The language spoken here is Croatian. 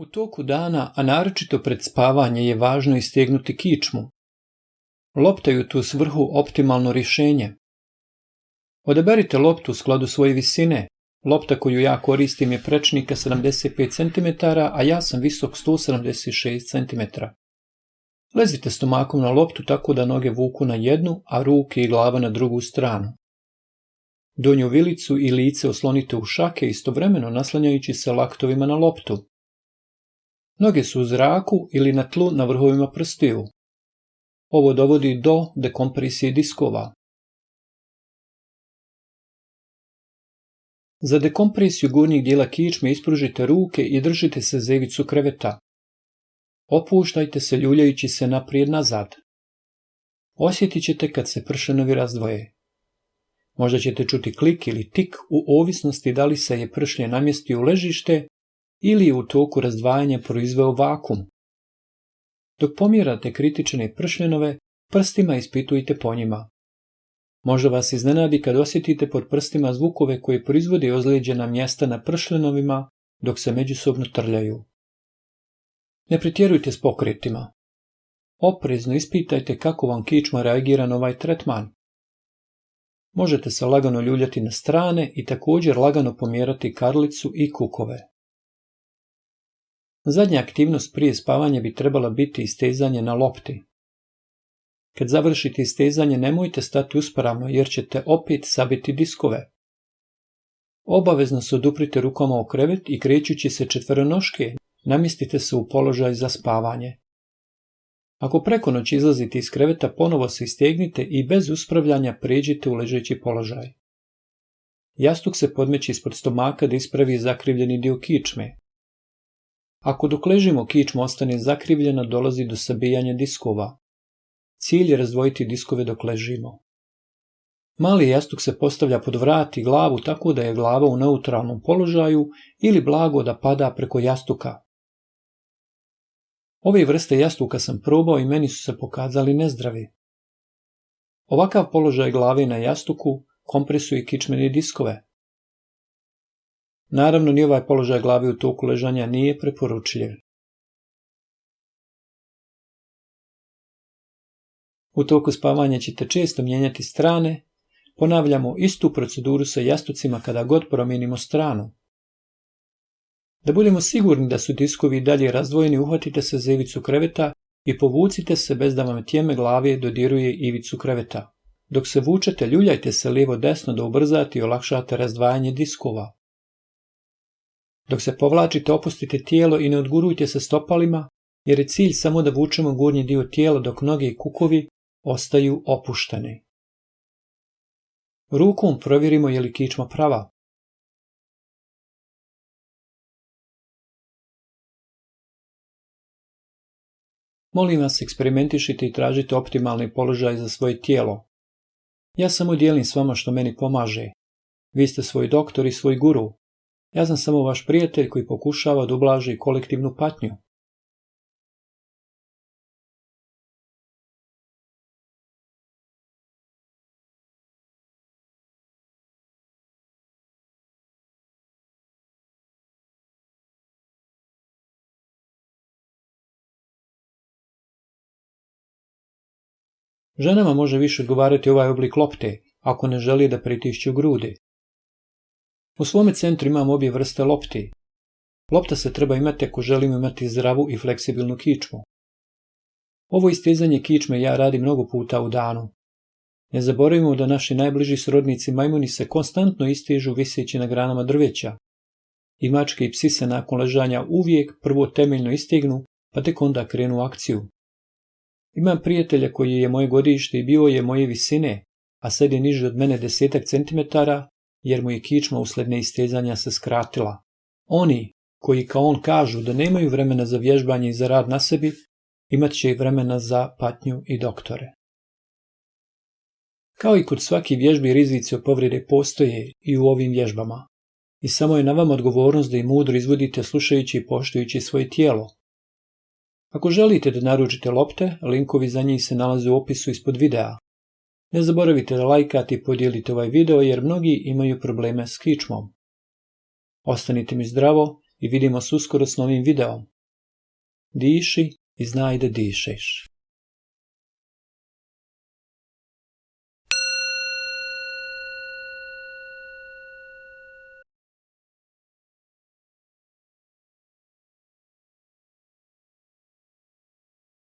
U toku dana, a naročito pred spavanje, je važno istegnuti kičmu. Lopta je u tu svrhu optimalno rješenje. Odaberite loptu u skladu svoje visine. Lopta koju ja koristim je prečnika 75 cm, a ja sam visok 176 cm. Lezite stomakom na loptu tako da noge vuku na jednu, a ruke i glava na drugu stranu. Donju vilicu i lice oslonite u šake, istovremeno naslanjajući se laktovima na loptu. Noge su u zraku ili na tlu na vrhovima prstiju. Ovo dovodi do dekompresije diskova. Za dekompresiju gornjeg dijela kičme ispružite ruke i držite se za ivicu kreveta. Opuštajte se ljuljajući se naprijed-nazad. Osjetit ćete kad se pršljenovi razdvoje. Možda ćete čuti klik ili tik u ovisnosti da li se je pršlje namjestio u ležište ili je u toku razdvajanja proizveo vakum. Dok pomjerate kritične pršljenove, prstima ispitujte po njima. Možda vas iznenadi kad osjetite pod prstima zvukove koje proizvode ozlijeđena mjesta na pršljenovima dok se međusobno trljaju. Ne pretjerujte s pokretima. Oprezno ispitajte kako vam kičma reagira na ovaj tretman. Možete se lagano ljuljati na strane i također lagano pomjerati karlicu i kukove. Zadnja aktivnost prije spavanja bi trebala biti istezanje na lopti. Kad završite istezanje, nemojte stati uspravno jer ćete opet sabiti diskove. Obavezno se oduprite rukama o krevet i krećući se četveronoške, namjestite se u položaj za spavanje. Ako preko noći izlazite iz kreveta, ponovo se istegnite i bez uspravljanja pređite u ležeći položaj. Jastuk se podmeće ispod stomaka da ispravi zakrivljeni dio kičme. Ako dok ležimo kičma ostane zakrivljena, dolazi do sabijanja diskova. Cilj je razdvojiti diskove dok ležimo. Mali jastuk se postavlja pod vrat i glavu tako da je glava u neutralnom položaju ili blago da pada preko jastuka. Ove vrste jastuka sam probao i meni su se pokazali nezdravi. Ovakav položaj glave na jastuku kompresuje kičmene diskove. Naravno, ni ovaj položaj glave u toku ležanja nije preporučljiv. U toku spavanja ćete često mijenjati strane, ponavljamo istu proceduru sa jastucima kada god promijenimo stranu. Da budemo sigurni da su diskovi dalje razdvojeni, uhvatite se za ivicu kreveta i povucite se bez da vam tjeme glave dodiruje ivicu kreveta. Dok se vučete, ljuljajte se lijevo-desno da ubrzate i olakšate razdvajanje diskova. Dok se povlačite, opustite tijelo i ne odgurujte se stopalima, jer je cilj samo da vučemo gornji dio tijela dok noge i kukovi ostaju opušteni. Rukom provjerimo je li kičma prava. Molim vas, eksperimentišite i tražite optimalni položaj za svoje tijelo. Ja samo dijelim s vama što meni pomaže. Vi ste svoj doktor i svoj guru. Ja sam samo vaš prijatelj koji pokušava da ublaži kolektivnu patnju. Ženama može više odgovarati ovaj oblik lopte, ako ne želi da pritišću grudi. U svome centru imam obje vrste lopti. Lopta se treba imati ako želimo imati zdravu i fleksibilnu kičmu. Ovo istezanje kičme ja radim mnogo puta u danu. Ne zaboravimo da naši najbliži srodnici majmuni se konstantno istežu viseći na granama drveća. I mačke i psi se nakon ležanja uvijek prvo temeljno istegnu, pa tek onda krenu u akciju. Imam prijatelja koji je moje godište i bio je moje visine, a sad je niži od mene 10 centimetara, jer mu je kičma usled neistezanja se skratila. Oni, koji kao on kažu da nemaju vremena za vježbanje i za rad na sebi, imat će i vremena za patnju i doktore. Kao i kod svake vježbi, rizici od povrede postoje i u ovim vježbama. I samo je na vama odgovornost da ih mudro izvodite slušajući i poštujući svoje tijelo. Ako želite da naručite lopte, linkovi za njih se nalaze u opisu ispod videa. Ne zaboravite da lajkate i podijelite ovaj video jer mnogi imaju probleme s kičmom. Ostanite mi zdravo i vidimo se uskoro s novim videom. Diši i znaj da dišeš.